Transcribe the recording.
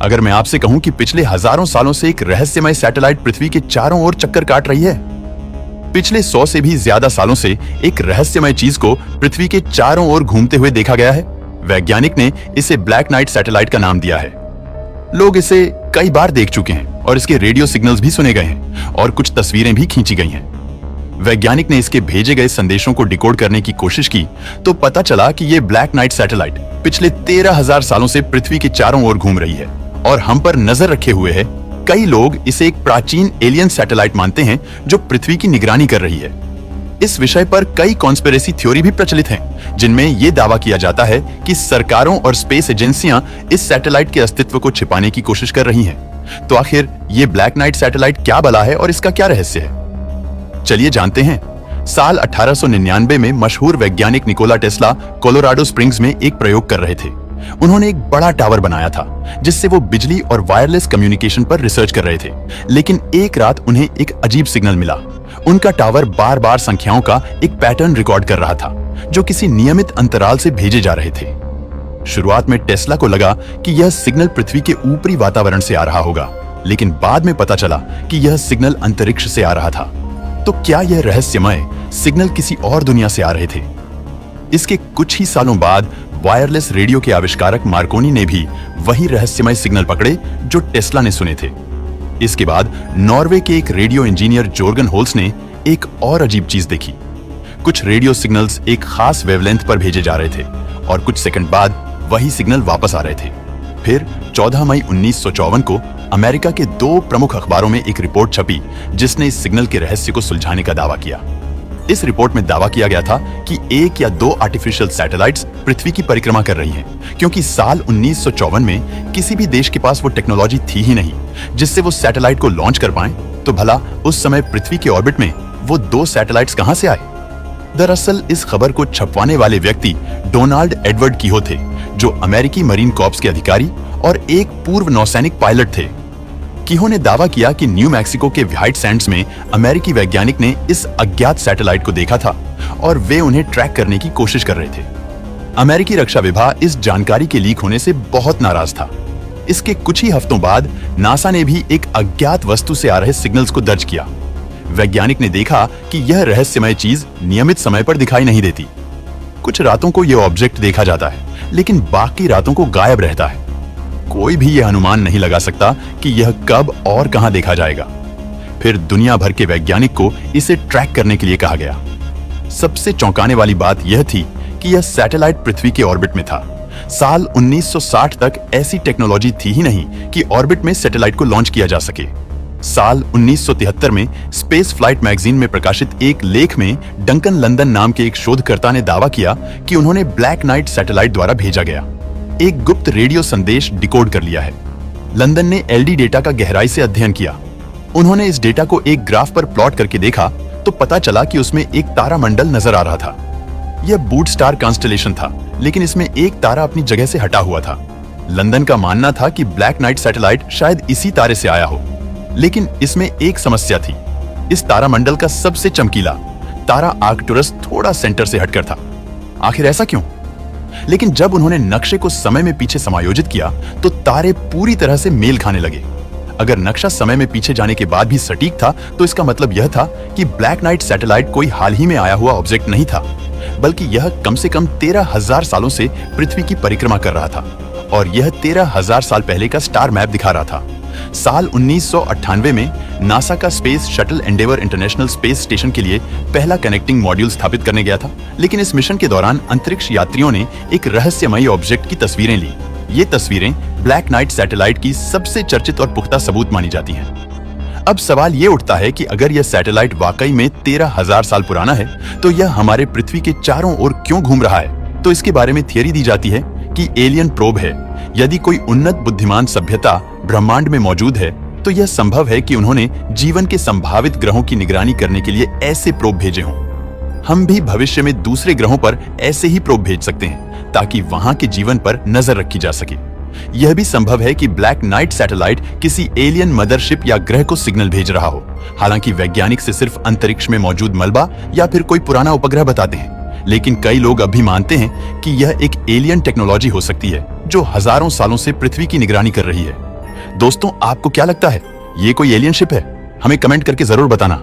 अगर मैं आपसे कहूं कि पिछले हजारों सालों से एक रहस्यमय सैटेलाइट पृथ्वी के चारों ओर चक्कर काट रही है। पिछले 100 से भी ज्यादा सालों से एक रहस्यमय चीज को पृथ्वी के चारों ओर घूमते हुए देखा गया है। वैज्ञानिक ने इसे ब्लैक नाइट सैटेलाइट का नाम दिया है। लोग इसे कई बार देख चुके हैं और इसके रेडियो सिग्नल्स भी सुने गए हैं और कुछ तस्वीरें भी खींची गई हैं। वैज्ञानिक ने इसके भेजे गए संदेशों को डिकोड करने की कोशिश की तो पता चला कि यह ब्लैक नाइट सैटेलाइट पिछले 13,000 सालों से पृथ्वी के चारों ओर घूम रही है और हम पर नजर रखे हुए है। कई लोग इसे एक प्राचीन एलियन सैटेलाइट मानते हैं जो पृथ्वी की निगरानी कर रही है। इस विषय पर कई कॉन्स्पिरेसी थ्योरी भी प्रचलित हैं, जिनमें यह दावा किया जाता है कि सरकारों और स्पेस एजेंसियां इस सैटेलाइट के अस्तित्व को छिपाने की कोशिश कर रही हैं। तो आखिर ये ब्लैक नाइट सैटेलाइट क्या बला है और इसका क्या रहस्य है? चलिए जानते हैं। साल 1899 में मशहूर वैज्ञानिक निकोला टेस्ला कोलोराडो स्प्रिंग्स में एक प्रयोग कर रहे थे। उन्होंने एक बड़ा टावर बनाया था जिससे वो बिजली और वायरलेस कम्युनिकेशन पर रिसर्च कर रहे थे। लेकिन एक रात उन्हें एक अजीब सिग्नल मिला। उनका टावर बार बार संख्याओं का एक पैटर्न रिकॉर्ड कर रहा था जो किसी नियमित अंतराल से भेजे जा रहे थे। शुरुआत में टेस्ला को लगा कि यह सिग्नल पृथ्वी के ऊपरी वातावरण से आ रहा होगा, लेकिन बाद में पता चला कि यह सिग्नल अंतरिक्ष से आ रहा था। तो क्या यह रहस्यमय सिग्नल किसी और दुनिया से आ रहे थे? इसके कुछ ही सालों बाद वायरलेस रेडियो के आविष्कारक मार्कोनी ने भी वही रहस्यमय सिग्नल पकड़े जो टेस्ला ने सुने थे। इसके बाद नॉर्वे के एक रेडियो इंजीनियर जोर्गन होल्स ने एक और अजीब चीज देखी। कुछ रेडियो सिग्नल्स एक खास वेवलेंथ पर भेजे जा रहे थे और कुछ सेकंड बाद वही सिग्नल वापस आ रहे थे। फिर 14 मई 1954 को अमेरिका के 2 प्रमुख अखबारों में एक रिपोर्ट छपी जिसने इस सिग्नल के रहस्य को सुलझाने का दावा किया। इस रिपोर्ट में दावा किया गया था कि 1 या 2 आर्टिफिशियल सैटेलाइट्स पृथ्वी की परिक्रमा कर रही हैं, क्योंकि साल 1954 में किसी भी देश के पास वो टेक्नोलॉजी थी ही नहीं जिससे वो सैटेलाइट को लॉन्च कर पाएं। तो भला उस समय पृथ्वी के ऑर्बिट में वो 2 सैटेलाइट्स कहां से आए? दरअसल इस खबर को छपवाने वाले व्यक्ति डोनाल्ड एडवर्ड कीहो थे, जो अमेरिकी मरीन कॉर्प्स के अधिकारी और एक पूर्व नौसैनिक पायलट थे। कीहो ने दावा किया कि न्यू मैक्सिको के व्हाइट सैंड्स में अमेरिकी वैज्ञानिक ने इस अज्ञात सैटेलाइट को देखा था और वे उन्हें ट्रैक करने की कोशिश कर रहे थे। अमेरिकी रक्षा विभाग इस जानकारी के लीक होने से बहुत नाराज था। इसके कुछ ही हफ्तों बाद नासा ने भी एक अज्ञात वस्तु से आ रहे सिग्नल्स को दर्ज किया। वैज्ञानिक ने देखा कि यह रहस्यमय चीज नियमित समय पर दिखाई नहीं देती। कुछ रातों को यह ऑब्जेक्ट देखा जाता है, लेकिन बाकी रातों को गायब रहता है। कोई भी यह अनुमान नहीं लगा सकता कि यह कब और कहां देखा जाएगा। फिर दुनिया भर के वैज्ञानिक को इसे ट्रैक करने के लिए कहा गया। सबसे चौंकाने वाली बात यह थी कि यह सैटेलाइट पृथ्वी के ऑर्बिट में था। साल 1960 तक ऐसी टेक्नोलॉजी थी ही नहीं कि ऑर्बिट में सैटेलाइट को लॉन्च किया जा सके। साल 1973 में स्पेस फ्लाइट मैगजीन में प्रकाशित एक लेख में डंकन लंदन नाम के एक शोधकर्ता ने दावा किया कि उन्होंने ब्लैक नाइट सैटेलाइट द्वारा भेजा गया एक गुप्त रेडियो संदेश डिकोड कर लिया है। लंदन ने एलडी डेटा का गहराई से अध्ययन किया। उन्होंने इस डेटा को एक ग्राफ पर प्लॉट करके देखा तो पता चला कि उसमें एक तारामंडल नजर आ रहा था। यह बूट स्टार कॉन्स्टेलेशन था, लेकिन इसमें एक तारा अपनी जगह से हटा हुआ था। लंदन का मानना था कि ब्लैक नाइट सैटेलाइट शायद इसी तारे से आया हो, लेकिन इसमें एक समस्या थी। इस तारामंडल का सबसे चमकीला तारा आर्कटुरस थोड़ा सेंटर से हटकर था। आखिर ऐसा क्यों? लेकिन जब उन्होंने नक्शे को समय में पीछे समायोजित किया तो तारे पूरी तरह से मेल खाने लगे। अगर नक्शा समय में पीछे जाने के बाद भी सटीक था तो इसका मतलब यह था कि ब्लैक नाइट सैटेलाइट कोई हाल ही में आया हुआ ऑब्जेक्ट नहीं था, बल्कि यह कम से कम 13,000 सालों से पृथ्वी की परिक्रमा कर रहा था और यह 13,000 साल पहले का स्टार मैप दिखा रहा था। साल 1998 में नासा का space shuttle Endeavour international space station के लिए पहला कनेक्टिंग मॉड्यूल स्थापित करने गया था, लेकिन इस मिशन के दौरान अंतरिक्ष यात्रियों ने एक रहस्यमयी ऑब्जेक्ट की तस्वीरें ली। ये तस्वीरें ब्लैक नाइट सैटेलाइट की सबसे चर्चित और पुख्ता सबूत मानी जाती हैं। अब सवाल ये उठता है कि अगर यह सैटेलाइट वाकई में 13,000 साल पुराना है तो यह हमारे पृथ्वी के चारों ओर क्यों घूम रहा है? तो इसके बारे में थियरी दी जाती है कि एलियन प्रोब है। यदि कोई उन्नत बुद्धिमान सभ्यता ब्रह्मांड में मौजूद है तो यह संभव है कि उन्होंने जीवन के संभावित ग्रहों की निगरानी करने के लिए ऐसे प्रोब भेजे हों। हम भी भविष्य में दूसरे ग्रहों पर ऐसे ही प्रोब भेज सकते हैं ताकि वहां के जीवन पर नजर रखी जा सके। यह भी संभव है कि ब्लैक नाइट सैटेलाइट किसी एलियन मदरशिप या ग्रह को सिग्नल भेज रहा हो। हालांकि वैज्ञानिक से सिर्फ अंतरिक्ष में मौजूद मलबा या फिर कोई पुराना उपग्रह बताते हैं, लेकिन कई लोग अब भी मानते हैं कि यह एक एलियन टेक्नोलॉजी हो सकती है जो हजारों सालों से पृथ्वी की निगरानी कर रही है। दोस्तों, आपको क्या लगता है, ये कोई एलियन शिप है? हमें कमेंट करके जरूर बताना।